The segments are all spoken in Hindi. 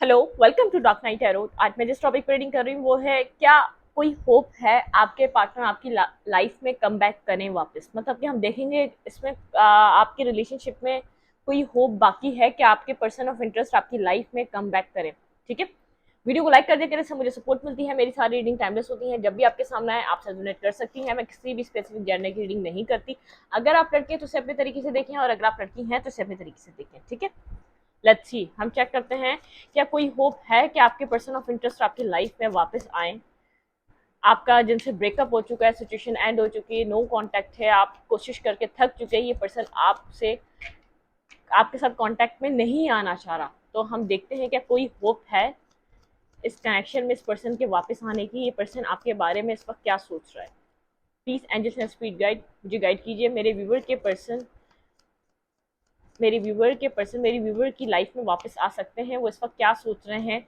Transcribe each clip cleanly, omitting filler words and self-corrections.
Hello, welcome to Dark Knight Arrow. आज मैं जिस टॉपिक पर रीडिंग कर रही हूँ वो है, क्या कोई होप है आपके पार्टनर आपकी लाइफ में कम बैक करें वापस। मतलब कि हम देखेंगे इसमें आपके रिलेशनशिप में कोई होप बाकी है कि आपके पर्सन ऑफ इंटरेस्ट आपकी लाइफ में कम बैक करें। ठीक है, वीडियो को लाइक कर देने से मुझे सपोर्ट मिलती है। मेरी सारी रीडिंग टाइमलेस होती है, जब भी आपके सामने आए आप डोनेट कर सकती हैं। मैं किसी भी स्पेसिफिक जेंडर की रीडिंग नहीं करती। अगर आप लड़के हैं तो उसे अपने तरीके से देखें, और अगर आप लड़की हैं तो उसे अपने तरीके से देखें। ठीक है, लेट्स सी, हम चेक करते हैं क्या कोई होप है कि आपके पर्सन ऑफ इंटरेस्ट आपकी लाइफ में वापस आए। आपका जिनसे ब्रेकअप हो चुका है, सिचुएशन एंड हो चुकी है, नो कांटेक्ट है, आप कोशिश करके थक चुके हैं, ये पर्सन आपसे आपके साथ कांटेक्ट में नहीं आना चाह रहा। तो हम देखते हैं क्या कोई होप है इस कनेक्शन में इस पर्सन के वापस आने की। ये पर्सन आपके बारे में इस वक्त क्या सोच रहा है। Please angels and spirit guide मुझे गाइड कीजिए। मेरे व्यूवर की लाइफ में वापस आ सकते हैं। वो इस वक्त क्या सोच रहे हैं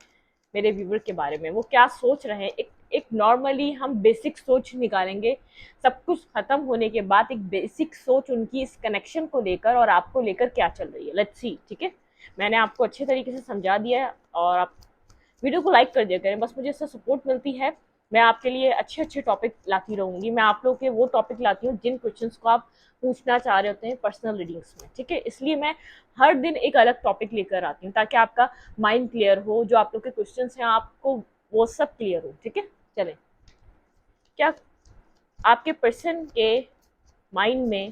मेरे व्यूवर के बारे में, वो क्या सोच रहे हैं। एक नॉर्मली हम बेसिक सोच निकालेंगे, सब कुछ खत्म होने के बाद एक बेसिक सोच उनकी इस कनेक्शन को लेकर और आपको लेकर क्या चल रही है। Let's see. ठीक है, मैंने आपको अच्छे तरीके से समझा दिया है, और आप वीडियो को लाइक कर दिया करें, बस मुझे इससे सपोर्ट मिलती है। मैं आपके लिए अच्छे अच्छे टॉपिक लाती रहूंगी। मैं आप लोग के वो टॉपिक लाती हूँ जिन क्वेश्चंस को आप पूछना चाह रहे होते हैं पर्सनल रीडिंग्स में। ठीक है, इसलिए मैं हर दिन एक अलग टॉपिक लेकर आती हूँ ताकि आपका माइंड क्लियर हो, जो आप लोग के क्वेश्चंस हैं आपको वो सब क्लियर हो। ठीक है, चलें, क्या आपके पर्सन के माइंड में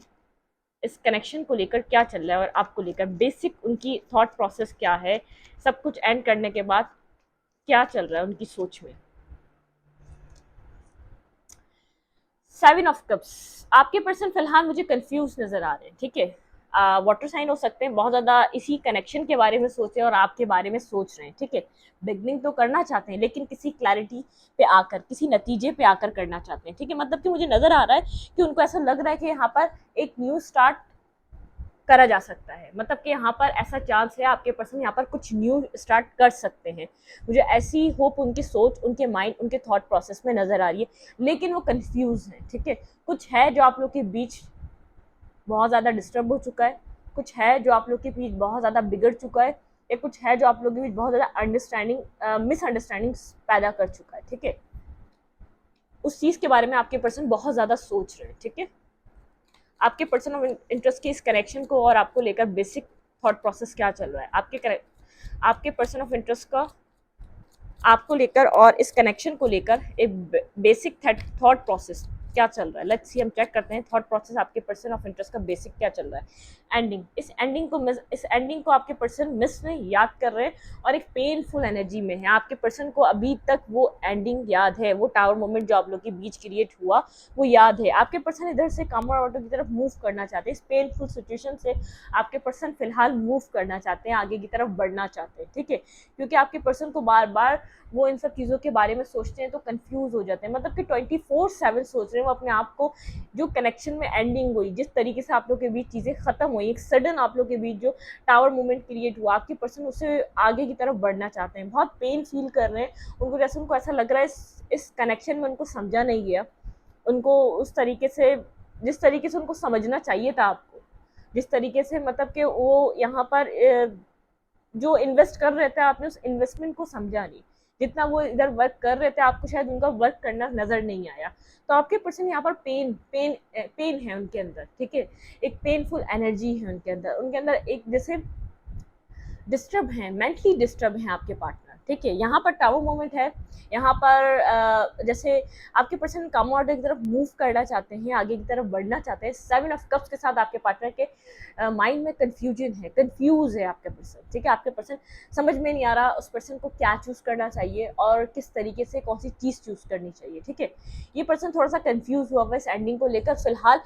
इस कनेक्शन को लेकर क्या चल रहा है और आपको लेकर बेसिक उनकी थॉट प्रोसेस क्या है, सब कुछ एंड करने के बाद क्या चल रहा है उनकी सोच में। सेवन ऑफ कप्स, आपके पर्सन फिलहाल मुझे कंफ्यूज नजर आ रहे हैं। ठीक है, वाटर साइन हो सकते हैं, बहुत ज्यादा इसी कनेक्शन के बारे में सोचे और आपके बारे में सोच रहे हैं। ठीक है, बिगनिंग तो करना चाहते हैं लेकिन किसी क्लैरिटी पे आकर, किसी नतीजे पे आकर करना चाहते हैं। ठीक है, मतलब कि मुझे नजर आ रहा है कि उनको ऐसा लग रहा है कि यहाँ पर एक न्यू स्टार्ट करा जा सकता है। मतलब कि यहाँ पर ऐसा चांस है आपके पर्सन यहाँ पर कुछ न्यू स्टार्ट कर सकते हैं। मुझे ऐसी होप उनकी सोच, उनके माइंड, उनके थॉट प्रोसेस में नजर आ रही है, लेकिन वो कंफ्यूज हैं। ठीक है, कुछ है जो आप लोग के बीच बहुत ज़्यादा डिस्टर्ब हो चुका है, कुछ है जो आप लोग के बीच बहुत ज़्यादा बिगड़ चुका है, या कुछ है जो आप लोग के बीच बहुत ज़्यादा मिसअंडरस्टैंडिंग पैदा कर चुका है। ठीक है, उस चीज़ के बारे में आपके पर्सन बहुत ज़्यादा सोच रहे हैं। ठीक है, आपके पर्सन ऑफ इंटरेस्ट के इस कनेक्शन को और आपको लेकर बेसिक थॉट प्रोसेस क्या चल रहा है, आपके पर्सन ऑफ इंटरेस्ट का आपको लेकर और इस कनेक्शन को लेकर एक बेसिक थॉट प्रोसेस क्या चल रहा है। लेट्स सी, हम चेक करते हैं थॉट प्रोसेस आपके पर्सन ऑफ इंटरेस्ट का बेसिक क्या चल रहा है। इस एंडिंग को आपके पर्सन मिस नहीं याद कर रहे हैं, और एक पेनफुल एनर्जी में है। आपके पर्सन को अभी तक वो एंडिंग याद है, वो टावर मोमेंट जो आप लोग के बीच क्रिएट हुआ वो याद है। आपके पर्सन इधर से कामर वाटर की तरफ मूव करना चाहते हैं। इस पेनफुल सिचुएशन से आपके पर्सन फिलहाल मूव करना चाहते हैं, आगे की तरफ बढ़ना चाहते हैं। ठीक है, क्योंकि आपके पर्सन को बार बार वो इन सब चीज़ों के बारे में सोचते हैं तो कंफ्यूज हो जाते हैं। मतलब कि 24/7 सोच रहे हैं वो अपने आप को। जो कनेक्शन में एंडिंग हुई, जिस तरीके से आप लोग के बीच चीज़ें खत्म हुई, एक सडन आप लोग के बीच जो टावर मूवमेंट क्रिएट हुआ, आपके पर्सन उससे आगे की तरफ बढ़ना चाहते हैं। बहुत पेन फील कर रहे हैं, उनको ऐसा लग रहा है इस कनेक्शन में उनको समझा नहीं गया। उनको उस तरीके से, जिस तरीके से उनको समझना चाहिए था आपको, जिस तरीके से मतलब कि वो यहाँ पर जो इन्वेस्ट कर रहे थे आपने उस इन्वेस्टमेंट को समझा नहीं। जितना वो इधर वर्क कर रहे थे आपको शायद उनका वर्क करना नजर नहीं आया। तो आपके पर्सन यहाँ पर पेन है उनके अंदर। ठीक है, एक पेनफुल एनर्जी है उनके अंदर एक जैसे डिस्टर्ब हैं, मेंटली डिस्टर्ब हैं आपके पार्टनर। ठीक है, यहाँ पर टावर मोमेंट है। यहाँ पर जैसे आपके पर्सन कम ऑर्डर की तरफ मूव करना चाहते हैं, आगे की तरफ बढ़ना चाहते हैं। 7 ऑफ कप्स के साथ आपके पार्टनर के माइंड में कंफ्यूजन है, कंफ्यूज है आपके पर्सन। ठीक है, आपके पर्सन समझ में नहीं आ रहा उस पर्सन को क्या चूज करना चाहिए और किस तरीके से कौन सी चीज़ चूज करनी चाहिए। ठीक है, ये पर्सन थोड़ा सा कंफ्यूज हुआ हुआ इस एंडिंग को लेकर। फिलहाल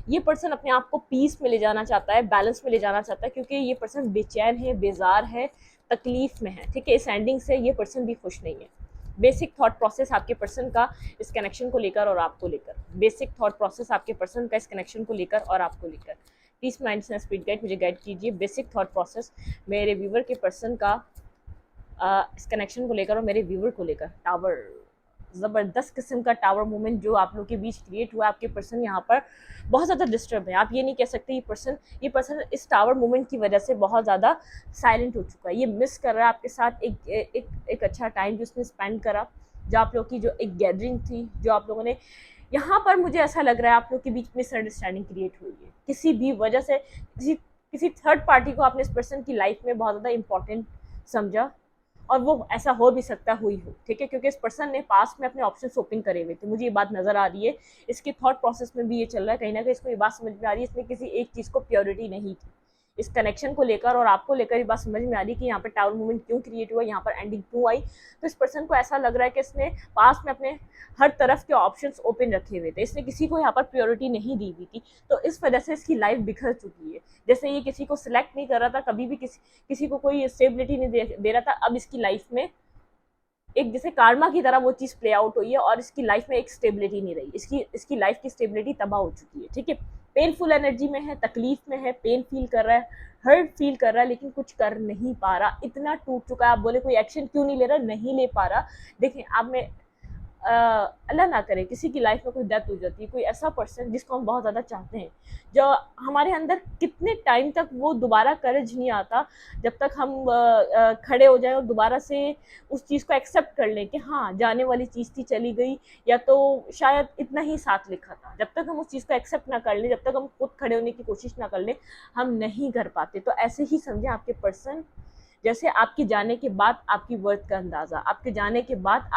ये पर्सन अपने आप को पीस में ले जाना चाहता है, बैलेंस में ले जाना चाहता है, क्योंकि ये पर्सन बेचैन है, बेजार है, तकलीफ में है। ठीक है, इस एंडिंग से ये पर्सन भी खुश नहीं है। बेसिक थॉट प्रोसेस आपके पर्सन का इस कनेक्शन को लेकर और आपको लेकर, बेसिक थॉट प्रोसेस आपके पर्सन का इस कनेक्शन को लेकर और आपको लेकर। प्लीज माइंड से स्पीड गाइड मुझे गाइड कीजिए। बेसिक थॉट प्रोसेस मेरे व्यूवर के पर्सन का इस कनेक्शन को लेकर और मेरे व्यूवर को लेकर। टावर ज़बरदस्त किस्म का टावर मोमेंट जो आप लोग के बीच क्रिएट हुआ, आपके पर्सन यहाँ पर बहुत ज़्यादा डिस्टर्ब है। आप ये नहीं कह सकते ये पर्सन इस टावर मोमेंट की वजह से बहुत ज़्यादा साइलेंट हो चुका है, ये मिस कर रहा है आपके साथ एक अच्छा टाइम जो उसने स्पेंड करा, जो आप लोग की जो एक गैदरिंग थी, जो आप लोगों ने यहाँ पर, मुझे ऐसा लग रहा है आप लोग के बीच मिसअंडरस्टैंडिंग क्रिएट हुई है किसी भी वजह से, किसी थर्ड पार्टी को आपने इस पर्सन की लाइफ में बहुत ज़्यादा इंपॉर्टेंट समझा, और वो ऐसा हो भी सकता हुई हो, ठीक है, क्योंकि इस पर्सन ने पास्ट में अपने ऑप्शंस ओपन करे हुए थे, मुझे ये बात नजर आ रही है। इसके थॉट प्रोसेस में भी ये चल रहा है, कहीं ना कहीं इसको ये बात समझ में आ रही है इसमें किसी एक चीज़ को प्योरिटी नहीं थी इस कनेक्शन को लेकर, और आपको लेकर ये बात समझ में आ रही है कि यहाँ पर टावर मूवमेंट क्यों क्रिएट हुआ, यहाँ पर एंडिंग क्यों आई। तो इस पर्सन को ऐसा लग रहा है कि इसने पास्ट में अपने हर तरफ के ऑप्शंस ओपन रखे हुए थे, इसने किसी को यहाँ पर प्योरिटी नहीं दी हुई थी, तो इस वजह से इसकी लाइफ बिखर चुकी है। जैसे ये किसी को सिलेक्ट नहीं कर रहा था, कभी भी किसी को कोई स्टेबिलिटी नहीं दे रहा था, अब इसकी लाइफ में एक जैसे कार्मा की तरह वो चीज़ प्ले आउट हुई है, और इसकी लाइफ में एक स्टेबिलिटी नहीं रही, इसकी लाइफ की स्टेबिलिटी तबाह हो चुकी है, ठीक है। पेनफुल एनर्जी में है, तकलीफ में है, पेन फील कर रहा है, हर्ट फील कर रहा है, लेकिन कुछ कर नहीं पा रहा, इतना टूट चुका है। आप बोले कोई एक्शन क्यों नहीं ले रहा, नहीं ले पा रहा। देखिए आप में अल्लाह ना करे किसी की लाइफ में कोई डेथ हो जाती है, कोई ऐसा पर्सन जिसको हम बहुत ज़्यादा चाहते हैं, जो हमारे अंदर कितने टाइम तक वो दोबारा करेज नहीं आता जब तक हम खड़े हो जाएं और दोबारा से उस चीज़ को एक्सेप्ट कर लें कि हाँ जाने वाली चीज़ थी, चली गई, या तो शायद इतना ही साथ लिखा था। जब तक हम उस चीज़ को एक्सेप्ट ना कर लें, जब तक हम खुद खड़े होने की कोशिश ना कर लें, हम नहीं कर पाते। तो ऐसे ही समझें आपके पर्सन जैसे आपके जाने के बाद आपकी वर्थ का अंदाज़ा, आपके जाने के बाद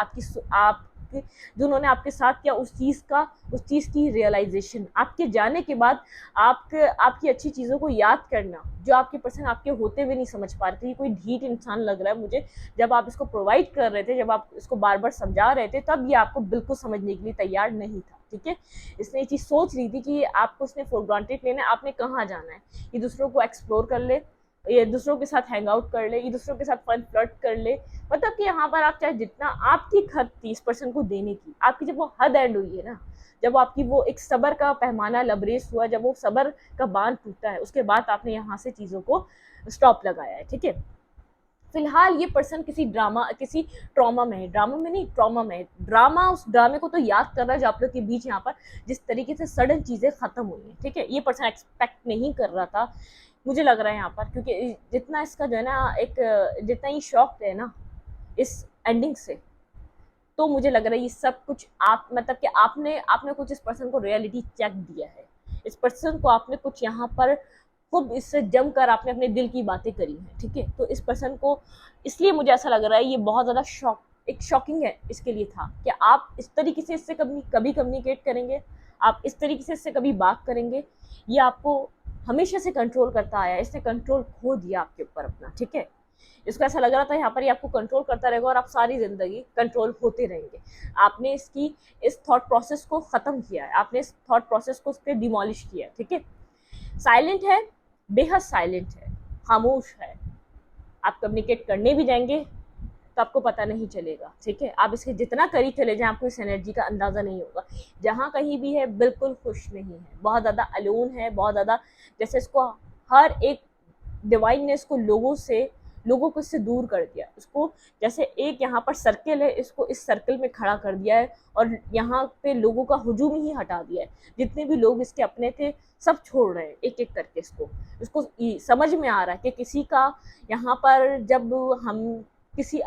आप जो उन्होंने आपके साथ किया उस चीज़ की रियलाइजेशन, आपके जाने के बाद आपकी अच्छी चीज़ों को याद करना, जो आपके पर्सन आपके होते हुए नहीं समझ पा रहे थे। ये कोई ढीठ इंसान लग रहा है मुझे, जब आप इसको प्रोवाइड कर रहे थे, जब आप इसको बार बार समझा रहे थे, तब ये आपको बिल्कुल समझने के लिए तैयार नहीं था, ठीक है। इसने ये चीज़ सोच रही थी कि आपको उसने फॉर ग्रांटेड लेना है, आपने कहाँ जाना है, ये दूसरों को एक्सप्लोर कर ले, ये दूसरों के साथ हैंग आउट कर ले, ये दूसरों के साथ फन फ्लर्ट कर ले, मतलब कि यहाँ पर आप चाहे जितना आपकी हद थी इस पर्सन को देने की, आपकी जब वो हद एंड हुई है ना, जब आपकी वो एक सबर का पैमाना लबरेज हुआ, जब वो सबर का बांध टूटा है, उसके बाद आपने यहाँ से चीज़ों को स्टॉप लगाया है, ठीक है। फिलहाल ये पर्सन किसी ट्रॉमा में है, ड्रामा में नहीं, ट्रॉमा में है। ड्रामा, उस ड्रामे को तो याद कर रहा है जो आप लोग के बीच यहाँ पर जिस तरीके से सडन चीज़ें खत्म हुई हैं, ठीक है। ये पर्सन एक्सपेक्ट नहीं कर रहा था, मुझे लग रहा है यहाँ पर, क्योंकि जितना इसका जो है ना जितना ही शॉक है ना इस एंडिंग से, तो मुझे लग रहा है ये सब कुछ आप मतलब कि आपने कुछ इस पर्सन को रियलिटी चेक दिया है, इस पर्सन को आपने कुछ यहाँ पर खूब इससे जम कर आपने अपने दिल की बातें करी हैं, ठीक है। तो इस पर्सन को इसलिए मुझे ऐसा लग रहा है ये बहुत ज़्यादा शॉकिंग है इसके लिए था कि आप इस तरीके से इससे कभी कम्युनिकेट करेंगे, आप इस तरीके से इससे कभी बात करेंगे, ये आपको हमेशा से कंट्रोल करता आया, इसने कंट्रोल खो दिया आपके ऊपर अपना, ठीक है। इसको ऐसा लग रहा था यहाँ पर ये आपको कंट्रोल करता रहेगा और आप सारी ज़िंदगी कंट्रोल होते रहेंगे। आपने इस थॉट प्रोसेस को ख़त्म किया है, आपने इस थॉट प्रोसेस को उस पर डिमोलिश किया है, ठीक है। साइलेंट है, बेहद साइलेंट है, खामोश है। आप कम्युनिकेट करने भी जाएंगे तो आपको पता नहीं चलेगा, ठीक है। आप इसके जितना करीब चले जाएं आपको इस एनर्जी का अंदाज़ा नहीं होगा। जहाँ कहीं भी है बिल्कुल खुश नहीं है, बहुत ज़्यादा अलोन है, बहुत ज़्यादा जैसे इसको हर एक डिवाइन ने इसको लोगों को इससे दूर कर दिया, इसको जैसे एक यहाँ पर सर्कल है, इसको इस सर्कल में खड़ा कर दिया है और यहाँ पे लोगों का हुजूम ही हटा दिया है। जितने भी लोग इसके अपने थे सब छोड़ रहे हैं एक एक करके। इसको समझ में आ रहा है कि किसी का यहाँ पर जब हम किसी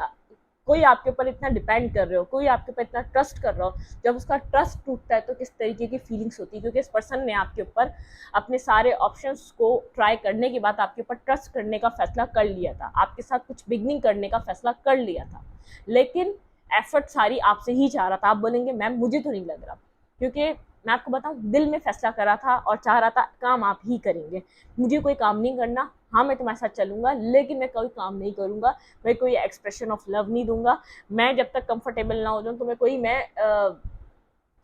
कोई आपके ऊपर इतना डिपेंड कर रहे हो, कोई आपके ऊपर इतना ट्रस्ट कर रहा हो, जब उसका ट्रस्ट टूटता है तो किस तरीके की फीलिंग्स होती है। क्योंकि इस पर्सन ने आपके ऊपर अपने सारे ऑप्शंस को ट्राई करने के बाद आपके ऊपर ट्रस्ट करने का फैसला कर लिया था, आपके साथ कुछ बिगनिंग करने का फैसला कर लिया था, लेकिन एफर्ट सारी आपसे ही चाह रहा था। आप बोलेंगे मैम मुझे तो नहीं लग रहा, क्योंकि मैं आपको बताऊं दिल में फैसला करा था और चाह रहा था काम आप ही करेंगे, मुझे कोई काम नहीं करना। हाँ मैं तुम्हारे साथ चलूंगा लेकिन मैं कोई काम नहीं करूंगा, मैं कोई एक्सप्रेशन ऑफ लव नहीं दूंगा, मैं जब तक कंफर्टेबल ना हो जाऊं तो मैं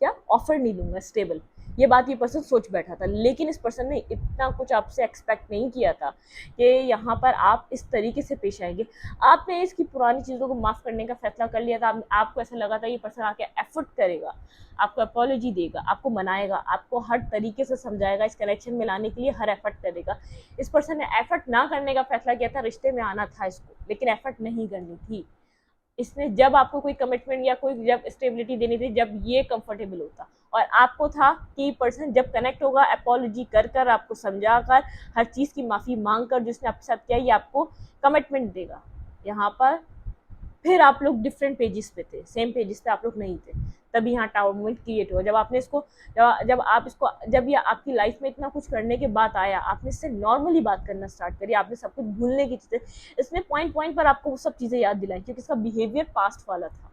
क्या ऑफर नहीं दूंगा स्टेबल। ये बात ये पर्सन सोच बैठा था, लेकिन इस पर्सन ने इतना कुछ आपसे एक्सपेक्ट नहीं किया था कि यहाँ पर आप इस तरीके से पेश आएंगे। आपने इसकी पुरानी चीज़ों को माफ़ करने का फैसला कर लिया था। आपको ऐसा लगा था ये पर्सन आके एफर्ट करेगा, आपको अपॉलॉजी देगा, आपको मनाएगा, आपको हर तरीके से समझाएगा, इस कनेक्शन में लाने के लिए हर एफर्ट करेगा। इस पर्सन ने एफर्ट ना करने का फैसला किया था, रिश्ते में आना था इसको लेकिन एफर्ट नहीं करनी थी। इसने जब आपको कोई कमिटमेंट या कोई जब स्टेबिलिटी देनी थी, जब ये कंफर्टेबल होता, और आपको था कि पर्सन जब कनेक्ट होगा अपोलॉजी कर कर, आपको समझा कर, हर चीज़ की माफ़ी मांग कर जिसने आपके साथ किया, ये आपको कमिटमेंट देगा। यहाँ पर फिर आप लोग डिफरेंट पेजेस पे थे, सेम पेजेस पे आप लोग नहीं थे, तभी यहाँ टावर मूवमेंट क्रिएट हुआ। जब आपने इसको जब ये आपकी लाइफ में इतना कुछ करने के बाद आया, आपने इससे नॉर्मली बात करना स्टार्ट करी, आपने सब कुछ भूलने की चीज़ें, इसने पॉइंट पॉइंट पर आपको वो सब चीज़ें याद दिलाई, क्योंकि इसका बिहेवियर पास्ट वाला था।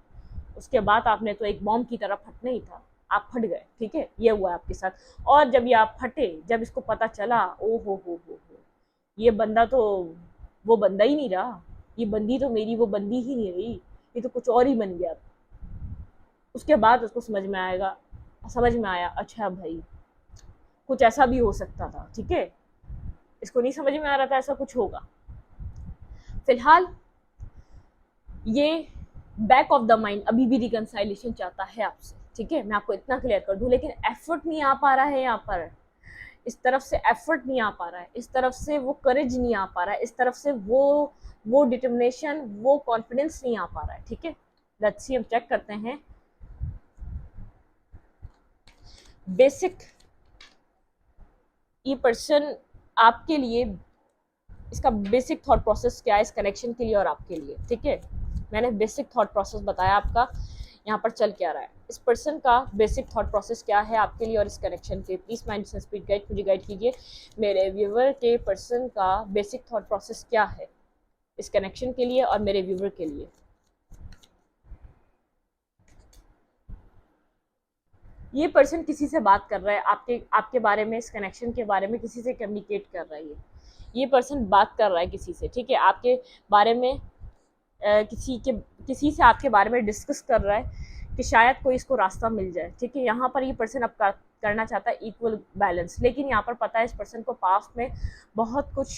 उसके बाद आपने तो एक बॉम्ब की तरह फटना ही था, आप फट गए, ठीक है, ये हुआ आपके साथ। और जब ये आप फटे, जब इसको पता चला, ओ हो, ये बंदा तो वो बंदा ही नहीं रहा, ये बंदी तो मेरी वो बंदी ही नहीं रही, ये तो कुछ और ही बन गया। उसके बाद उसको समझ में आया, अच्छा भाई कुछ ऐसा भी हो सकता था, ठीक है, इसको नहीं समझ में आ रहा था ऐसा कुछ होगा। फिलहाल ये बैक ऑफ द माइंड अभी भी रिकंसाइलेशन चाहता है आपसे, ठीक है, मैं आपको इतना क्लियर कर दूं, लेकिन एफर्ट नहीं आ पा रहा है यहाँ पर, इस तरफ से एफर्ट नहीं आ पा रहा है, इस तरफ से वो करेज नहीं आ पा रहा है, इस तरफ से वो डिटर्मिनेशन, वो कॉन्फिडेंस नहीं आ पा रहा है, ठीक है। लेट्स सी, हम चेक करते हैं बेसिक, ये पर्सन आपके लिए, इसका बेसिक थॉट प्रोसेस क्या है इस कनेक्शन के लिए और आपके लिए, ठीक है। मैंने बेसिक थॉट प्रोसेस बताया आपका, यहाँ पर चल क्या रहा है, इस पर्सन का बेसिक थॉट प्रोसेस क्या है आपके लिए और इस कनेक्शन के। प्लीज माइंड स्पीड गाइड मुझे गाइड कीजिए, मेरे व्यूवर के पर्सन का बेसिक थॉट प्रोसेस क्या है इस कनेक्शन के लिए और मेरे व्यूवर के लिए। ये पर्सन किसी से बात कर रहा है, आपके बारे में, इस कनेक्शन के बारे में किसी से कम्युनिकेट कर रहा है, ये पर्सन बात कर रहा है किसी से, ठीक है, आपके बारे में किसी से आपके बारे में डिस्कस कर रहा है कि शायद कोई इसको रास्ता मिल जाए, ठीक है। यहाँ पर ये पर्सन अब करना चाहता है इक्वल बैलेंस, लेकिन यहाँ पर पता है इस पर्सन को पास्ट में बहुत कुछ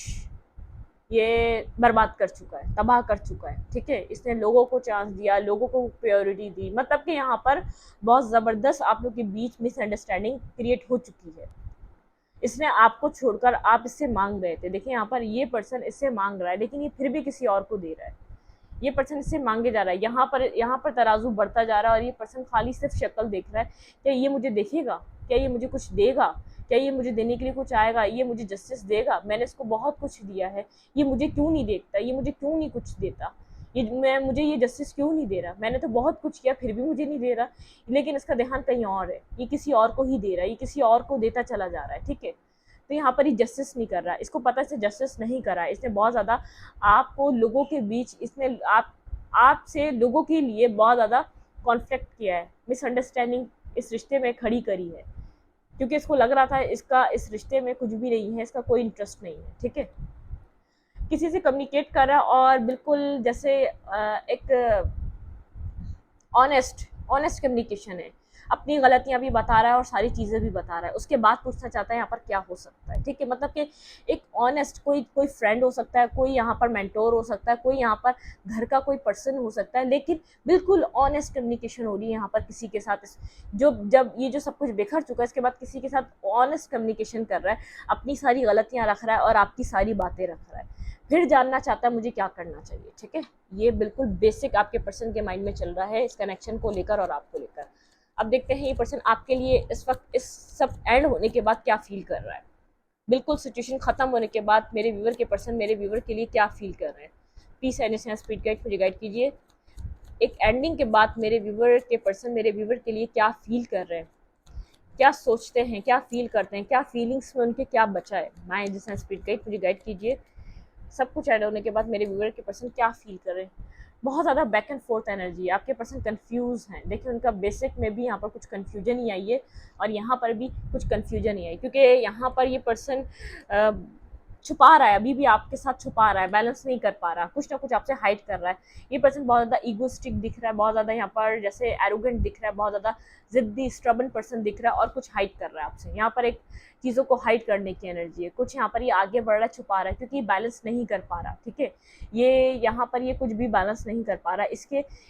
ये बर्बाद कर चुका है, तबाह कर चुका है, ठीक है। इसने लोगों को चांस दिया, लोगों को प्रायोरिटी दी, मतलब कि यहाँ पर बहुत ज़बरदस्त आप लोग के बीच मिसअंडरस्टैंडिंग क्रिएट हो चुकी है। इसने आपको छोड़कर, आप इससे मांग रहे थे, देखिए यहाँ पर ये पर्सन इससे मांग रहा है, लेकिन ये फिर भी किसी और को दे रहा है, ये पर्सन इससे मांगे जा रहा है। यहाँ पर तराजू बढ़ता जा रहा है और ये पर्सन खाली सिर्फ शक्ल देख रहा है, क्या ये मुझे देखेगा, क्या ये मुझे कुछ देगा, क्या ये मुझे देने के लिए कुछ आएगा, ये मुझे जस्टिस देगा, मैंने इसको बहुत कुछ दिया है, ये मुझे क्यों नहीं देखता, ये मुझे क्यों नहीं कुछ देता, मुझे ये जस्टिस क्यों नहीं दे रहा, मैंने तो बहुत कुछ किया फिर भी मुझे नहीं दे रहा। लेकिन इसका ध्यान कहीं और है, ये किसी और को ही दे रहा है, ये किसी और को देता चला जा रहा है, ठीक है। तो यहाँ पर ये जस्टिस नहीं कर रहा है, इसको पता है जस्टिस नहीं कर रहा है, इसने बहुत ज़्यादा आपको लोगों के बीच, इसने आपसे लोगों के लिए बहुत ज़्यादा कॉन्फ्लिक्ट किया है, मिसअंडरस्टैंडिंग इस रिश्ते में खड़ी करी है, क्योंकि इसको लग रहा था इसका इस रिश्ते में कुछ भी नहीं है, इसका कोई इंटरेस्ट नहीं है, ठीक है। किसी से कम्युनिकेट कर रहा है और बिल्कुल जैसे एक ऑनेस्ट कम्युनिकेशन है, अपनी गलतियां भी बता रहा है और सारी चीज़ें भी बता रहा है, उसके बाद पूछना चाहता है यहाँ पर क्या हो सकता है, ठीक है। मतलब कि एक ऑनेस्ट कोई फ्रेंड हो सकता है, कोई यहाँ पर मेंटोर हो सकता है, कोई यहाँ पर घर का कोई पर्सन हो सकता है, लेकिन बिल्कुल ऑनेस्ट कम्युनिकेशन हो रही है यहाँ पर किसी के साथ, जब ये जो सब कुछ बिखर चुका है इसके बाद किसी के साथ ऑनेस्ट कम्युनिकेशन कर रहा है, अपनी सारी गलतियाँ रख रहा है और आपकी सारी बातें रख रहा है, फिर जानना चाहता है मुझे क्या करना चाहिए, ठीक है। ये बिल्कुल बेसिक आपके पर्सन के माइंड में चल रहा है इस कनेक्शन को लेकर और आपको लेकर। अब देखते हैं ये पर्सन आपके लिए इस वक्त इस सब एंड होने के बाद क्या फील कर रहा है, बिल्कुल सिचुएशन खत्म होने के बाद मेरे व्यूवर के पर्सन मेरे व्यूवर के लिए क्या फील कर रहे हैं। प्लीज एनएसएन स्पीड गाइड मुझे गाइड कीजिए, एक एंडिंग के बाद मेरे व्यूवर के पर्सन मेरे व्यूवर के लिए क्या फील कर रहे हैं, क्या सोचते हैं, क्या फील करते हैं, क्या फीलिंग्स में उनके क्या बचा है। माय एनएसएन स्पीड गाइड मुझे गाइड कीजिए, सब कुछ ऐड होने के बाद मेरे व्यूवर के पर्सन क्या फील कर रहे हैं। बहुत ज़्यादा बैक एंड फोर्थ एनर्जी, आपके पर्सन कंफ्यूज हैं, देखिए उनका बेसिक में भी यहाँ पर कुछ कंफ्यूजन ही आई है और यहाँ पर भी कुछ कंफ्यूजन ही आई, क्योंकि यहाँ पर ये पर्सन छुपा रहा है, अभी भी आपके साथ छुपा रहा है, बैलेंस नहीं कर पा रहा, कुछ ना कुछ आपसे हाइड कर रहा है। ये पर्सन बहुत ज़्यादा ईगोस्टिक दिख रहा है, बहुत ज़्यादा यहाँ पर जैसे एरोगेंट दिख रहा है, बहुत ज़्यादा जिद्दी स्ट्रबन पर्सन दिख रहा है और कुछ हाइड कर रहा है आपसे। यहाँ पर एक चीज़ों को हाइड करने की एनर्जी है, कुछ यहाँ पर ये आगे बढ़ रहा है, छुपा रहा है, क्योंकि बैलेंस नहीं कर पा रहा, ठीक है। ये यहाँ पर ये कुछ भी बैलेंस नहीं कर पा रहा,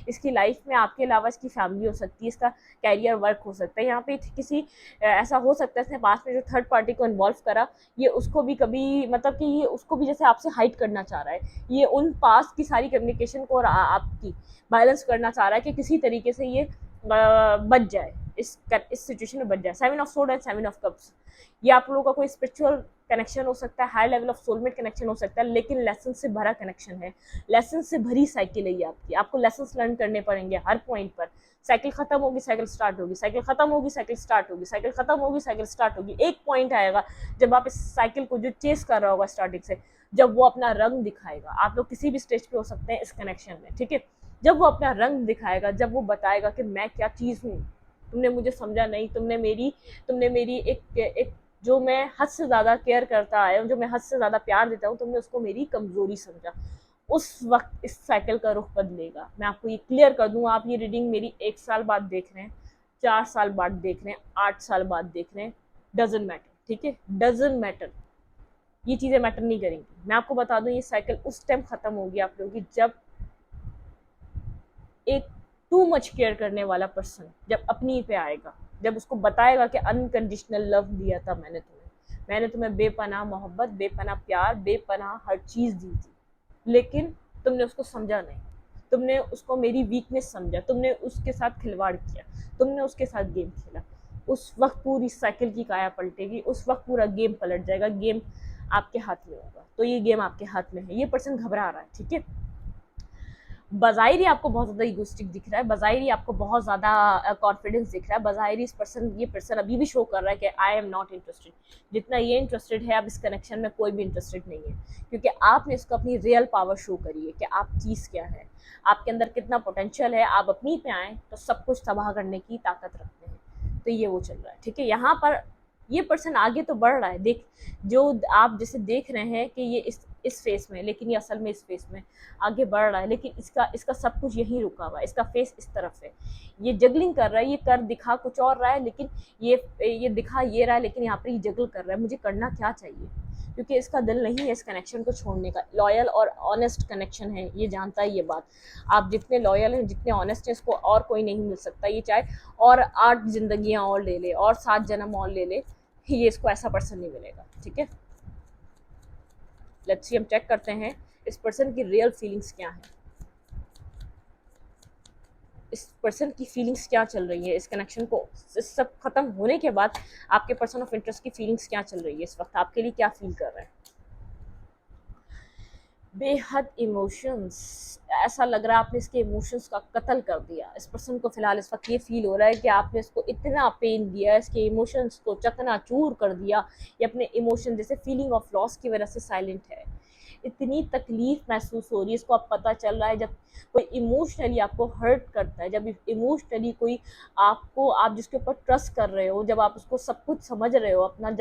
इसकी लाइफ में आपके अलावा इसकी फैमिली हो सकती है, इसका कैरियर वर्क हो सकता है, यहाँ पे किसी ऐसा हो सकता है इसने पास में जो थर्ड पार्टी को इन्वॉल्व करा, ये उसको भी कभी मतलब कि ये उसको भी जैसे आपसे हाइड करना चाह रहा है, ये उन पास की सारी कम्युनिकेशन को और आपकी बैलेंस करना चाह रहा है कि किसी तरीके से ये बच जाए, इस सिचुएशन में बच जाए। 7 of sword and 7 of cups, ये आप लोगों का कोई स्पिरिचुअल कनेक्शन हो सकता है, high level of soulmate connection हो सकता है, लेकिन लेसन से भरा कनेक्शन है, लेसन से भरी साइकिल है ये आपकी, आपको लेसन लर्न करने पड़ेंगे हर पॉइंट पर। साइकिल खत्म होगी, साइकिल स्टार्ट होगी, साइकिल खत्म होगी, साइकिल स्टार्ट होगी, साइकिल खत्म होगी, साइकिल स्टार्ट होगी। एक पॉइंट आएगा जब आप इस साइकिल को जो चेस कर रहा होगा स्टार्टिंग से, जब वो अपना रंग दिखाएगा। आप लोग किसी भी स्टेज पे हो सकते हैं इस कनेक्शन में, ठीक है। जब वो अपना रंग दिखाएगा, जब वो बताएगा कि मैं क्या चीज़ हूँ, तुमने मुझे समझा नहीं, तुमने मेरी एक जो मैं हद से ज़्यादा केयर करता आया हूँ, जो मैं हद से ज़्यादा प्यार देता हूँ, तुमने उसको मेरी कमज़ोरी समझा। उस वक्त इस साइकिल का रुख बदलेगा। मैं आपको ये क्लियर कर दूँ, आप ये रीडिंग मेरी 1 साल बाद देख रहे हैं, 4 साल बाद देख रहे हैं, 8 साल बाद देख रहे हैं, डजंट मैटर, ठीक है, डजंट मैटर। ये चीज़ें मैटर नहीं करेंगी। मैं आपको बता दूँ, ये साइकिल उस टाइम ख़त्म होगी आप लोगों की, जब एक टू मच केयर करने वाला पर्सन जब अपनी पे आएगा, जब उसको बताएगा कि अनकंडीशनल लव दिया था मैंने तुम्हें बेपनाह मोहब्बत, बेपनाह प्यार, बेपनाह हर चीज़ दी थी, लेकिन तुमने उसको समझा नहीं, तुमने उसको मेरी वीकनेस समझा, तुमने उसके साथ खिलवाड़ किया, तुमने उसके साथ गेम खेला। उस वक्त पूरी साइकिल की काया पलटेगी, उस वक्त पूरा गेम पलट जाएगा, गेम आपके हाथ में होगा। तो ये गेम आपके हाथ में है, ये पर्सन घबरा रहा है, ठीक है। बज़ाहिर आपको बहुत ज़्यादा ईगोइस्टिक दिख रहा है, बज़ाहिर आपको बहुत ज़्यादा कॉन्फिडेंस दिख रहा है, बज़ाहिर ये पर्सन अभी भी शो कर रहा है कि आई एम नॉट इंटरेस्टेड। जितना ये इंटरेस्टेड है, अब इस कनेक्शन में कोई भी इंटरेस्टेड नहीं है, क्योंकि आपने इसको अपनी रियल पावर शो करी है कि आप चीज़ क्या है, आपके अंदर कितना पोटेंशियल है। आप अपनी पे आएँ तो सब कुछ तबाह करने की ताकत रखते हैं, तो ये वो चल रहा है, ठीक है। यहाँ पर ये पर्सन आगे तो बढ़ रहा है, देख जो आप जैसे देख रहे हैं कि ये इस फेस में, लेकिन ये असल में इस फेस में आगे बढ़ रहा है, लेकिन इसका सब कुछ यहीं रुका हुआ है, इसका फेस इस तरफ है, ये जगलिंग कर रहा है, ये कर दिखा कुछ और रहा है, लेकिन ये दिखा ये रहा है, लेकिन यहाँ पर ये जगल कर रहा है, मुझे करना क्या चाहिए, क्योंकि इसका दिल नहीं है इस कनेक्शन को छोड़ने का। लॉयल और ऑनेस्ट कनेक्शन है, ये जानता है ये बात। आप जितने लॉयल हैं, जितने ऑनेस्ट हैं, इसको और कोई नहीं मिल सकता। ये चाहे और 8 जिंदगियां और ले ले और 7 जन्म और ले ले, ये इसको ऐसा पर्सन नहीं मिलेगा, ठीक है। लेट्स सी, हम चेक करते हैं इस पर्सन की रियल फीलिंग्स क्या हैं, इस पर्सन की फीलिंग्स क्या चल रही है, इस कनेक्शन को इस सब खत्म होने के बाद आपके पर्सन ऑफ इंटरेस्ट की फीलिंग्स क्या चल रही है, इस वक्त आपके लिए क्या फील कर रहे हैं। बेहद इमोशंस, ऐसा लग रहा है आपने इसके इमोशंस का कत्ल कर दिया। इस पर्सन को फिलहाल इस वक्त ये फील हो रहा है कि आपने इसको इतना पेन दिया, इसके इमोशंस को चकनाचूर कर दिया। ये अपने इमोशन जैसे फीलिंग ऑफ लॉस की वजह से साइलेंट है, इतनी तकलीफ महसूस हो रही है इसको। अब पता चल रहा है जब कोई इमोशनली आपको हर्ट करता है, जब इमोशनली कोई आपको, आप जिसके ऊपर ट्रस्ट कर रहे हो, जब आप उसको सब कुछ समझ रहे हो अपना,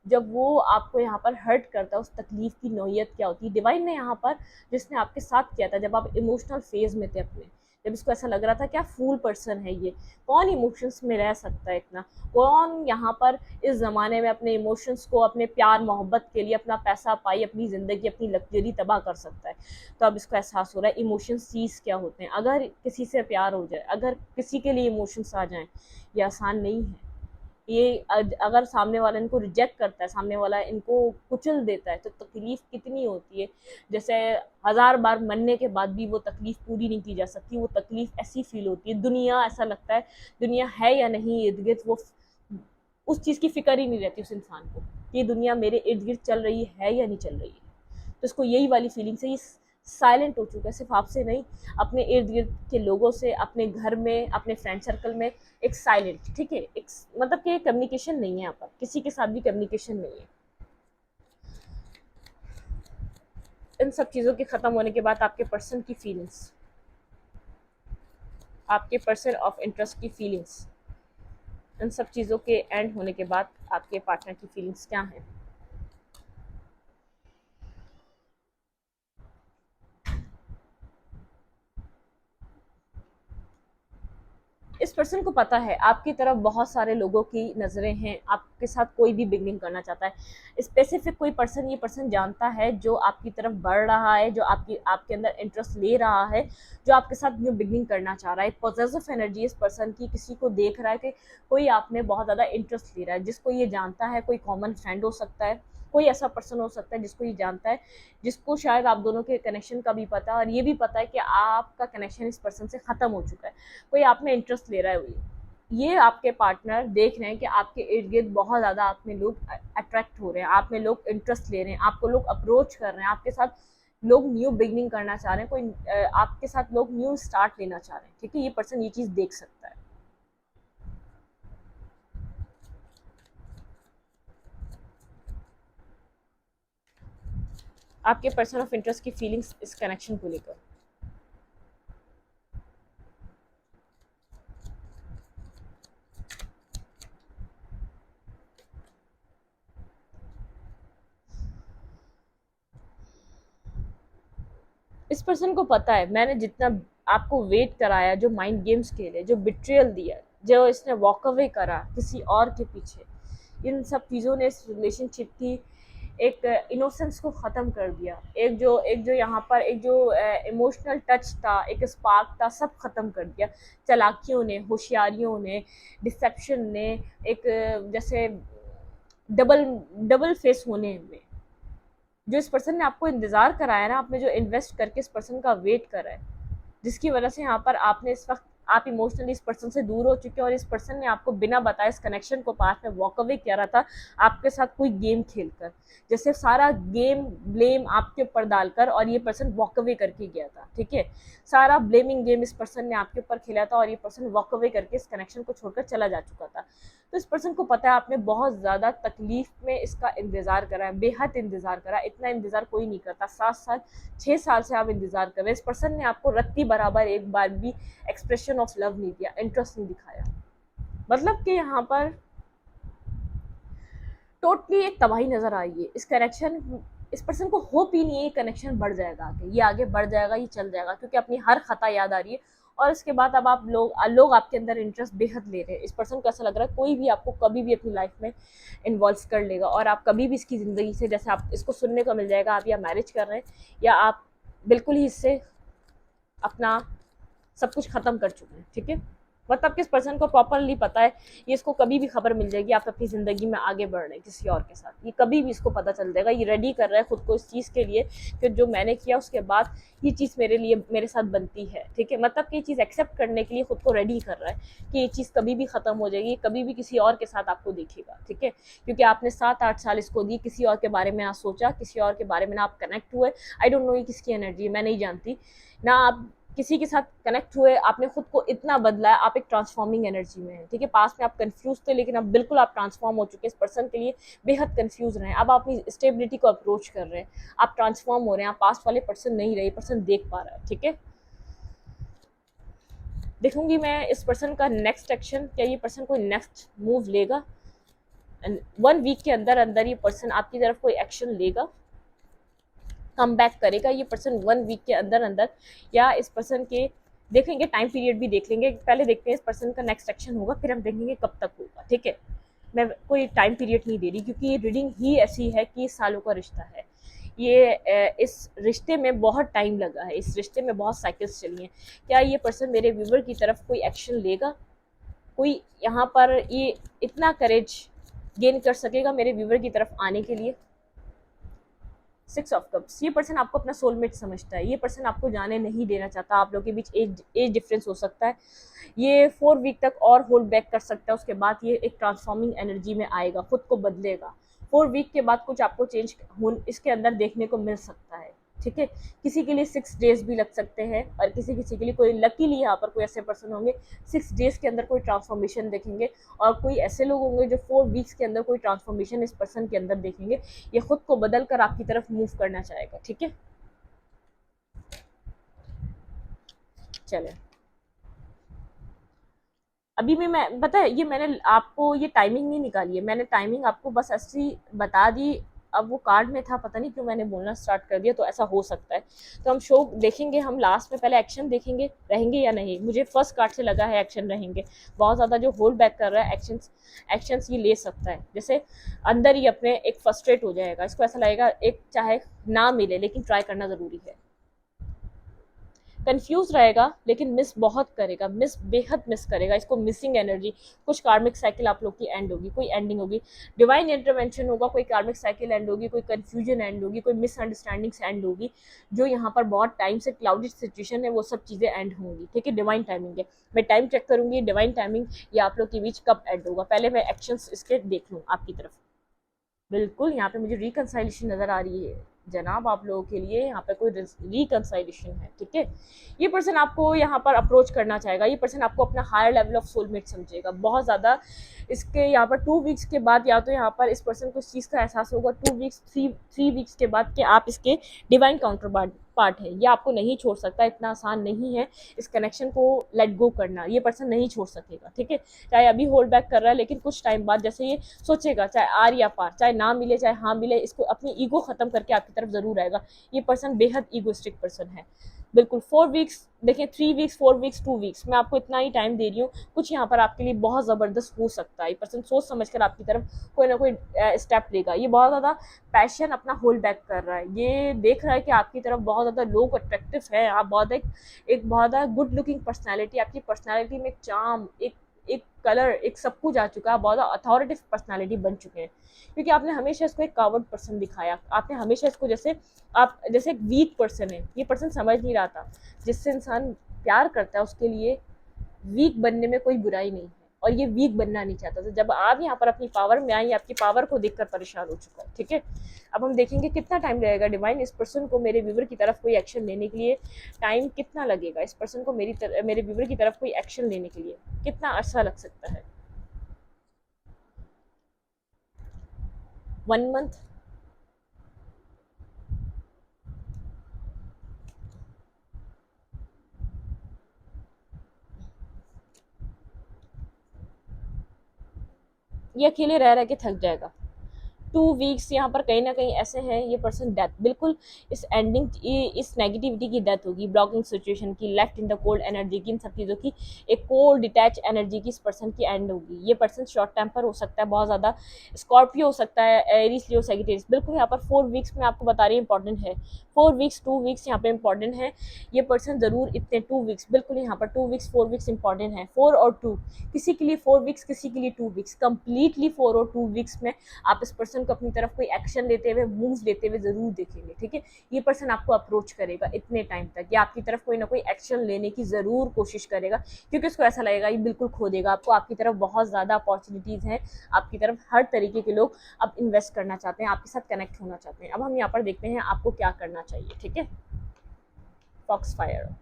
जब वो आपको यहाँ पर हर्ट करता है, उस तकलीफ की नौयत क्या होती है। डिवाइन ने यहाँ पर जिसने आपके साथ किया था जब आप इमोशनल फेज में थे अपने, जब इसको ऐसा लग रहा था क्या फूल पर्सन है ये, कौन इमोशंस में रह सकता है इतना, कौन यहाँ पर इस ज़माने में अपने इमोशंस को अपने प्यार मोहब्बत के लिए अपना पैसा पाई, अपनी ज़िंदगी, अपनी लग्जरी तबाह कर सकता है। तो अब इसको एहसास हो रहा है इमोशंस चीज़ क्या होते हैं। अगर किसी से प्यार हो जाए, अगर किसी के लिए इमोशंस आ जाएं, ये आसान नहीं है। ये अगर सामने वाला इनको रिजेक्ट करता है, सामने वाला इनको कुचल देता है, तो तकलीफ़ कितनी होती है। जैसे 1000 बार मरने के बाद भी वो तकलीफ़ पूरी नहीं की जा सकती, वो तकलीफ़ ऐसी फ़ील होती है। दुनिया ऐसा लगता है दुनिया है या नहीं इर्द-गिर्द, वो उस चीज़ की फ़िक्र ही नहीं रहती उस इंसान को कि ये दुनिया मेरे इर्द-गिर्द चल रही है या नहीं चल रही है। तो इसको यही वाली फीलिंग्स है, ये साइलेंट हो चुका है, सिर्फ आपसे नहीं, अपने इर्द गिर्द के लोगों से, अपने घर में, अपने फ्रेंड सर्कल में एक साइलेंट, ठीक है, एक मतलब कि कम्युनिकेशन नहीं है यहाँ पर, किसी के साथ भी कम्युनिकेशन नहीं है। इन सब चीज़ों के ख़त्म होने के बाद आपके पर्सन की फीलिंग्स, आपके पर्सन ऑफ इंटरेस्ट की फीलिंग्स, इन सब चीज़ों के एंड होने के बाद आपके पार्टनर की फीलिंग्स क्या हैं। इस पर्सन को पता है आपकी तरफ बहुत सारे लोगों की नज़रें हैं, आपके साथ कोई भी बिगनिंग करना चाहता है। स्पेसिफिक कोई पर्सन ये पर्सन जानता है जो आपकी तरफ बढ़ रहा है, जो आपके अंदर इंटरेस्ट ले रहा है, जो आपके साथ न्यू बिगनिंग करना चाह रहा है। पॉजिटिव एनर्जी इस पर्सन की किसी को देख रहा है कि कोई आप में बहुत ज़्यादा इंटरेस्ट ले रहा है, जिसको ये जानता है। कोई कॉमन फ्रेंड हो सकता है, कोई ऐसा पर्सन हो सकता है जिसको ये जानता है, जिसको शायद आप दोनों के कनेक्शन का भी पता है और ये भी पता है कि आपका कनेक्शन इस पर्सन से ख़त्म हो चुका है। कोई आप में इंटरेस्ट ले रहा है। ये आपके पार्टनर देख रहे हैं कि आपके इर्द गिर्द बहुत ज़्यादा आप में लोग अट्रैक्ट हो रहे हैं, आप में लोग इंटरेस्ट ले रहे हैं, आपको लोग अप्रोच कर रहे हैं, आपके साथ लोग न्यू बिगनिंग करना चाह रहे हैं, कोई आपके साथ लोग न्यू स्टार्ट लेना चाह रहे हैं। ठीक है, ये पर्सन ये चीज़ देख सकता है। आपके पर्सन ऑफ इंटरेस्ट की फीलिंग्स इस कनेक्शन को लेकर। इस पर्सन को पता है मैंने जितना आपको वेट कराया, जो माइंड गेम्स खेले, जो बिट्रियल दिया, जो इसने वॉक अवे करा किसी और के पीछे, इन सब चीज़ों ने इस रिलेशनशिप की एक इनोसेंस को ख़त्म कर दिया। एक जो यहाँ पर एक जो इमोशनल टच था, एक स्पार्क था, सब ख़त्म कर दिया। चालाकियों ने, होशियारियों ने, डिसेप्शन ने, एक जैसे डबल डबल फेस होने में, जो इस पर्सन ने आपको इंतज़ार कराया ना, आपने जो इन्वेस्ट करके इस पर्सन का वेट करा है, जिसकी वजह से यहाँ पर आपने इस वक्त आप इमोशनली इस पर्सन से दूर हो चुके हैं और इस पर्सन ने आपको बिना बताए इस कनेक्शन को पास में वॉक अवे किया रहा था आपके साथ कोई गेम खेलकर, जैसे सारा गेम ब्लेम आपके ऊपर डालकर, और ये पर्सन वॉक अवे करके गया था। ठीक है, सारा ब्लेमिंग गेम इस पर्सन ने आपके ऊपर खेला था और ये पर्सन वॉक अवे करके इस कनेक्शन को छोड़कर चला जा चुका था। तो इस पर्सन को पता है आपने बहुत ज़्यादा तकलीफ में इसका इंतज़ार करा है, बेहद इंतज़ार करा। इतना इंतज़ार कोई नहीं करता। 7 साल 6 साल से आप इंतज़ार कर रहे हैं। इस पर्सन ने आपको रत्ती बराबर एक बार भी एक्सप्रेशन ऑफ लव नहीं दिया, इंटरेस्ट नहीं दिखाया। मतलब कि यहाँ पर टोटली एक तबाही नज़र आई है इस कनेक्शन। इस पर्सन को होप ही नहीं है ये कनेक्शन बढ़ जाएगा, आगे ये आगे बढ़ जाएगा, ये चल जाएगा, क्योंकि अपनी हर खता याद आ रही है। और इसके बाद अब आप लोग आपके अंदर इंटरेस्ट बेहद ले रहे हैं। इस पर्सन को ऐसा लग रहा है कोई भी आपको कभी भी अपनी लाइफ में इन्वॉल्व कर लेगा और आप कभी भी इसकी ज़िंदगी से, जैसे आप इसको सुनने को मिल जाएगा, आप या मैरिज कर रहे हैं या आप बिल्कुल ही इससे अपना सब कुछ ख़त्म कर चुके हैं। ठीक है, मतलब किस पर्सन को प्रॉपरली पता है ये, इसको कभी भी खबर मिल जाएगी आप अपनी ज़िंदगी में आगे बढ़ रहे हैं किसी और के साथ, ये कभी भी इसको पता चल जाएगा। ये रेडी कर रहा है खुद को इस चीज़ के लिए कि जो मैंने किया उसके बाद ये चीज़ मेरे साथ बनती है। ठीक है, मतलब कि ये चीज़ एक्सेप्ट करने के लिए खुद को रेडी कर रहा है कि ये चीज़ कभी भी ख़त्म हो जाएगी, कभी भी किसी और के साथ आपको देखेगा। ठीक है, क्योंकि आपने 7-8 साल इसको दी, किसी और के बारे में ना सोचा, किसी और के बारे में ना आप कनेक्ट हुए। आई डोंट नो ये किसकी एनर्जी है, मैं नहीं जानती ना। आप किसी के साथ कनेक्ट हुए, आपने खुद को इतना बदला है, आप एक ट्रांसफॉर्मिंग एनर्जी में हैं। ठीक है, पास में आप कंफ्यूज थे लेकिन अब बिल्कुल आप ट्रांसफॉर्म हो चुके हैं। इस पर्सन के लिए बेहद कंफ्यूज रहे हैं, अब आप अपनी स्टेबिलिटी को अप्रोच कर रहे हैं, आप ट्रांसफॉर्म हो रहे हैं, आप पास्ट वाले पर्सन नहीं रहे, पर्सन देख पा रहा है। ठीक है, देखूंगी मैं इस पर्सन का नेक्स्ट एक्शन, क्या ये पर्सन कोई नेक्स्ट मूव लेगा। 1 वीक के अंदर अंदर ये पर्सन आपकी तरफ कोई एक्शन लेगा, कम बैक करेगा ये पर्सन 1 वीक के अंदर अंदर, या इस पर्सन के देखेंगे टाइम पीरियड भी देख लेंगे। पहले देखते हैं इस पर्सन का नेक्स्ट एक्शन होगा, फिर हम देखेंगे कब तक होगा। ठीक है, मैं कोई टाइम पीरियड नहीं दे रही क्योंकि ये रीडिंग ही ऐसी है कि सालों का रिश्ता है। इस रिश्ते में बहुत टाइम लगा है, इस रिश्ते में बहुत साइकिल्स चली हैं। क्या ये पर्सन मेरे व्यूवर की तरफ कोई एक्शन लेगा, कोई यहाँ पर ये इतना करेज गेन कर सकेगा मेरे व्यूवर की तरफ आने के लिए। 6 ऑफ कप्स, ये पर्सन आपको अपना सोलमेट समझता है। ये पर्सन आपको जाने नहीं देना चाहता। आप लोगों के बीच एज डिफरेंस हो सकता है। ये 4 वीक तक और होल्ड बैक कर सकता है, उसके बाद ये एक ट्रांसफॉर्मिंग एनर्जी में आएगा, खुद को बदलेगा। 4 वीक के बाद कुछ आपको चेंज इसके अंदर देखने को मिल सकता है। ठीक है, किसी के लिए 6 डेज भी लग सकते हैं और किसी किसी के लिए, कोई लकीली यहाँ पर कोई ऐसे पर्सन होंगे 6 डेज के अंदर कोई ट्रांसफॉर्मेशन देखेंगे, और कोई ऐसे लोग होंगे जो 4 वीक्स के अंदर कोई ट्रांसफॉर्मेशन इस पर्सन के अंदर देखेंगे। ये खुद को बदल कर आपकी तरफ मूव करना चाहेगा। ठीक है, चले अभी भी मैं, पता है ये मैंने आपको ये टाइमिंग नहीं निकाली है, मैंने टाइमिंग आपको बस ऐसी बता दी अब वो कार्ड में था, पता नहीं क्यों मैंने बोलना स्टार्ट कर दिया, तो ऐसा हो सकता है। तो हम शो देखेंगे, हम लास्ट में पहले एक्शन देखेंगे रहेंगे या नहीं। मुझे फर्स्ट कार्ड से लगा है एक्शन रहेंगे। बहुत ज़्यादा जो होल्ड बैक कर रहा है एक्शंस ये ले सकता है, जैसे अंदर ही अपने एक फ्रस्ट्रेट हो जाएगा, इसको ऐसा लगेगा एक चाहे ना मिले लेकिन ट्राई करना ज़रूरी है। कंफ्यूज रहेगा लेकिन मिस बहुत करेगा, बेहद मिस करेगा, इसको मिसिंग एनर्जी। कुछ कार्मिक साइकिल आप लोग की एंड होगी, कोई एंडिंग होगी, डिवाइन इंटरवेंशन होगा, कोई कार्मिक साइकिल एंड होगी, कोई कंफ्यूजन एंड होगी, कोई मिसअंडरस्टैंडिंग्स एंड होगी। जो यहाँ पर बहुत टाइम से क्लाउडेड सिचुएशन है वो सब चीज़ें एंड होंगी, ठीक है। डिवाइन टाइमिंग है, मैं टाइम चेक करूंगी डिवाइन टाइमिंग ये आप लोग के बीच कब एंड होगा। पहले मैं एक्शंस इसके देख लूँ आपकी तरफ। बिल्कुल यहाँ पे मुझे रिकंसाइलेशन नज़र आ रही है जनाब, आप लोगों के लिए यहाँ पे कोई रिकंसाइलेशन है, ठीक है। ये पर्सन आपको यहाँ पर अप्रोच करना चाहेगा, ये पर्सन आपको अपना हायर लेवल ऑफ सोलमेट समझेगा बहुत ज़्यादा। इसके यहाँ पर 2 वीक्स के बाद या तो यहाँ पर इस पर्सन को इस चीज़ का एहसास होगा 3 वीक्स के बाद कि आप इसके डिवाइन काउंटर पार्ट है। ये आपको नहीं छोड़ सकता, इतना आसान नहीं है इस कनेक्शन को लेट गो करना, ये पर्सन नहीं छोड़ सकेगा, ठीक है। चाहे अभी होल्ड बैक कर रहा है लेकिन कुछ टाइम बाद जैसे ये सोचेगा, चाहे आर या पार, चाहे ना मिले चाहे हाँ मिले, इसको अपनी ईगो खत्म करके आपकी तरफ जरूर आएगा। ये पर्सन बेहद ईगोइस्टिक पर्सन है, बिल्कुल। 4 वीक्स देखिए, 3 वीक्स, 4 वीक्स, 2 वीक्स, मैं आपको इतना ही टाइम दे रही हूँ। कुछ यहाँ पर आपके लिए बहुत ज़बरदस्त हो सकता है, ये पर्सन सोच समझ कर आपकी तरफ कोई ना कोई स्टेप लेगा। ये बहुत ज़्यादा पैशन अपना होल्ड बैक कर रहा है, ये देख रहा है कि आपकी तरफ बहुत ज़्यादा लोग अट्रैक्टिव है, आप बहुत एक बहुत ज़्यादा गुड लुकिंग पर्सनैलिटी, आपकी पर्सनैलिटी में एक चार्म, एक कलर, एक सब कुछ आ चुका है, बहुत ज़्यादा अथॉरिटिव पर्सनैलिटी बन चुके हैं। क्योंकि आपने हमेशा इसको एक कावर्ड पर्सन दिखाया, आपने हमेशा इसको जैसे एक वीक पर्सन है, ये पर्सन समझ नहीं रहा था जिससे इंसान प्यार करता है उसके लिए वीक बनने में कोई बुराई नहीं है, और ये वीक बनना नहीं चाहता था। जब आप यहाँ पर अपनी पावर में आई, आपकी पावर को देखकर परेशान हो चुका है, ठीक है। अब हम देखेंगे कितना टाइम लगेगा डिवाइन इस पर्सन को मेरे व्यूवर की तरफ कोई एक्शन लेने के लिए, टाइम कितना लगेगा इस पर्सन को मेरे व्यूवर की तरफ कोई एक्शन लेने के लिए, कितना अर्सा लग सकता है। 1 मंथ, ये अकेले रह रह के थक जाएगा। 2 वीक्स यहाँ पर कहीं ना कहीं ऐसे हैं, ये पर्सन डेथ, बिल्कुल इस इस नेगेटिविटी की डेथ होगी, ब्लॉकिंग सिचुएशन की, left in the cold energy की, इन सब चीज़ों की एक कोल्ड डिटैच एनर्जी की इस पर्सन की एंड होगी। ये पर्सन शॉर्ट टेम्पर हो सकता है बहुत ज़्यादा, स्कॉर्पियो हो सकता है, एरीज, लियो, सैजिटेरियस। बिल्कुल यहाँ पर 4 वीक्स में आपको बता रही है इंपॉर्टेंट है, 4 वीक्स, 2 वीक्स यहाँ पे इंपॉर्टेंट है। ये पर्सन ज़रूर इतने 2 वीक्स, बिल्कुल यहाँ पर 2 वीक्स, 4 वीक्स इंपॉर्टेंट है। 4 और 2, किसी के लिए 4 वीक्स, किसी के लिए 2 वीक्स, कंप्लीटली 4 और 2 वीक्स में आप इस पर्सन को अपनी तरफ कोई एक्शन लेते हुए, मूव लेते हुए जरूर देखेंगे, ठीक है। ये पर्सन आपको अप्रोच करेगा इतने टाइम तक, या आपकी तरफ कोई ना कोई एक्शन लेने की जरूर कोशिश करेगा, क्योंकि उसको ऐसा लगेगा ये बिल्कुल खो देगा आपको। आपकी तरफ बहुत ज़्यादा अपॉर्चुनिटीज़ हैं, आपकी तरफ हर तरीके के लोग अब इन्वेस्ट करना चाहते हैं, आपके साथ कनेक्ट होना चाहते हैं। अब हम यहाँ पर देखते हैं आपको क्या करना चाहिए, ठीक है। फॉक्स फायर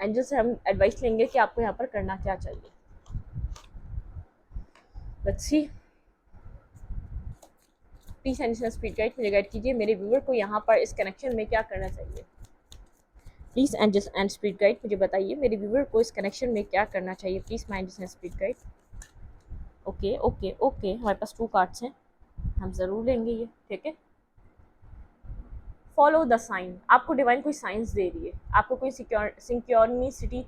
एंजल से हम एडवाइस लेंगे कि आपको यहाँ पर करना क्या चाहिए। Let's see, please and speed guide मुझे गाइड कीजिए, मेरे व्यूअर को यहाँ पर इस कनेक्शन में क्या करना चाहिए। प्लीज एंड स्पीड गाइड मुझे बताइए, मेरे व्यूअर को इस कनेक्शन में क्या करना चाहिए। Please mind and speed guide. Okay okay okay, हमारे पास 2 कार्ड्स हैं, हम ज़रूर लेंगे ये, ठीक है। फॉलो द साइन, आपको डिवाइन कोई साइंस दे रही है, आपको कोई सिक्योरिटी,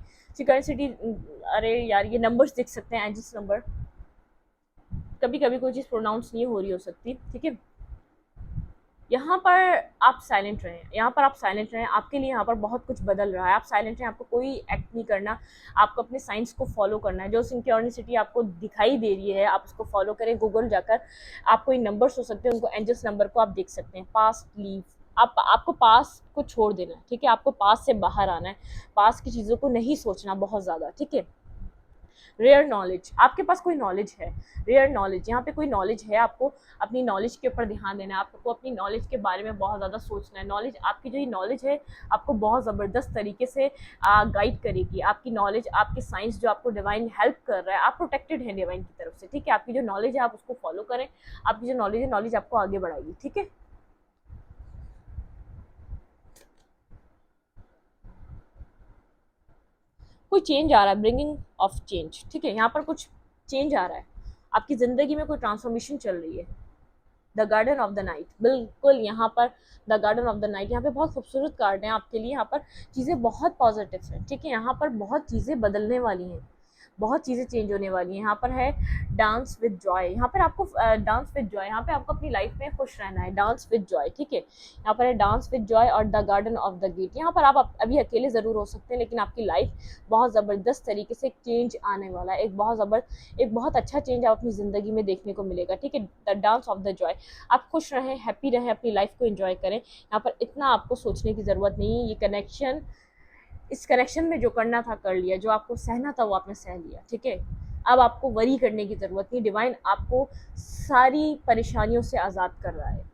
अरे यार ये नंबर्स दिख सकते हैं, एंजल्स नंबर, कभी कभी कोई चीज़ प्रोनाउंस नहीं हो रही हो सकती, ठीक है। यहाँ पर आप साइलेंट रहें, यहाँ पर आप साइलेंट रहें, आपके लिए यहाँ पर बहुत कुछ बदल रहा है, आप साइलेंट रहें, आपको कोई एक्ट नहीं करना, आपको अपने साइंस को फॉलो करना है। जो सिक्योरिटी आपको दिखाई दे रही है आप उसको फॉलो करें। गूगल जाकर आप कोई नंबर्स हो सकते हैं, उनको एंजल्स नंबर को आप देख सकते हैं। पास्ट लीव, आपको पास को छोड़ देना है, ठीक है। आपको पास से बाहर आना है, पास की चीज़ों को नहीं सोचना बहुत ज़्यादा, ठीक है। रेयर नॉलेज, आपके पास कोई नॉलेज है, रेयर नॉलेज, यहाँ पे कोई नॉलेज है, आपको अपनी नॉलेज के ऊपर ध्यान देना है, आपको अपनी नॉलेज के बारे में बहुत ज़्यादा सोचना है। नॉलेज, आपकी जो ये नॉलेज है आपको बहुत ज़बरदस्त तरीके से गाइड करेगी। आपकी नॉलेज, आपकी साइंस जो आपको डिवाइन हेल्प कर रहा है, आप प्रोटेक्टेड हैं डिवाइन की तरफ से, ठीक है। आपकी जो नॉलेज है आप उसको फॉलो करें, आपकी जो नॉलेज है, नॉलेज आपको आगे बढ़ाएगी, ठीक है। कोई चेंज आ रहा है, ब्रिंगिंग ऑफ चेंज, ठीक है। यहाँ पर कुछ चेंज आ रहा है, आपकी ज़िंदगी में कोई ट्रांसफॉर्मेशन चल रही है, the garden of the night, बिल्कुल यहाँ पर the garden of the night, यहाँ पे बहुत खूबसूरत कार्ड है आपके लिए। यहाँ पर चीज़ें बहुत पॉजिटिव हैं, ठीक है, यहाँ पर बहुत चीज़ें बदलने वाली हैं, बहुत चीज़ें चेंज होने वाली हैं। यहाँ पर है डांस विद जॉय, यहाँ पर आपको डांस विद जॉय, यहाँ पे आपको अपनी लाइफ में खुश रहना है, डांस विद जॉय, ठीक है। यहाँ पर है डांस विद जॉय और the garden of the gate. यहाँ पर आप अभी अकेले ज़रूर हो सकते हैं, लेकिन आपकी लाइफ बहुत ज़बरदस्त तरीके से चेंज आने वाला है, एक बहुत अच्छा चेंज आप अपनी ज़िंदगी में देखने को मिलेगा, ठीक है। The dance of the Joy, आप खुश रहें, हैप्पी रहें, अपनी लाइफ को एंजॉय करें। यहाँ पर इतना आपको सोचने की ज़रूरत नहीं है, ये कनेक्शन, इस कनेक्शन में जो करना था कर लिया, जो आपको सहना था वो आपने सह लिया, ठीक है। अब आपको वरी करने की ज़रूरत नहीं, डिवाइन आपको सारी परेशानियों से आज़ाद कर रहा है,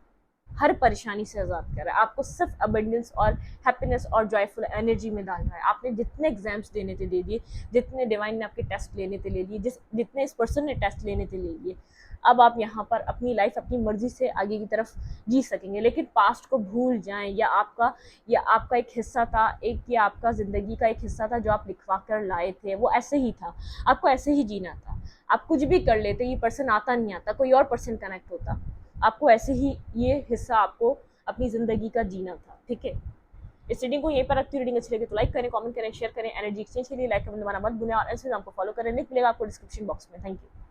हर परेशानी से आज़ाद कर रहा है, आपको सिर्फ अबंडेंस और हैप्पीनेस और जॉयफुल एनर्जी में डाल रहा है। आपने जितने एग्जाम्स देने थे दे दिए, जितने डिवाइन ने आपके टेस्ट लेने थे ले लिए, जितने इस पर्सन ने टेस्ट लेने थे ले लिए। अब आप यहाँ पर अपनी लाइफ अपनी मर्जी से आगे की तरफ जी सकेंगे, लेकिन पास्ट को भूल जाएं, या आपका एक हिस्सा था, या आपका ज़िंदगी का एक हिस्सा था जो आप लिखवा कर लाए थे, वो ऐसे ही था, आपको ऐसे ही जीना था। आप कुछ भी कर लेते, ये पर्सन आता नहीं आता, कोई और पर्सन कनेक्ट होता, आपको ऐसे ही ये हिस्सा आपको अपनी ज़िंदगी का जीना था, ठीक है। इस रीडिंग को यहीं पर रखती हूँ। रीडिंग अच्छी लगे तो लाइक करें, कमेंट करें, शेयर करें। एनर्जी एक्सचेंज के लिए लाइक कमेंट दबाना मत भूलें और इंस्टाग्राम को फॉलो करें, लिंक मिलेगा आपको डिस्क्रिप्शन बॉक्स में। Thank you.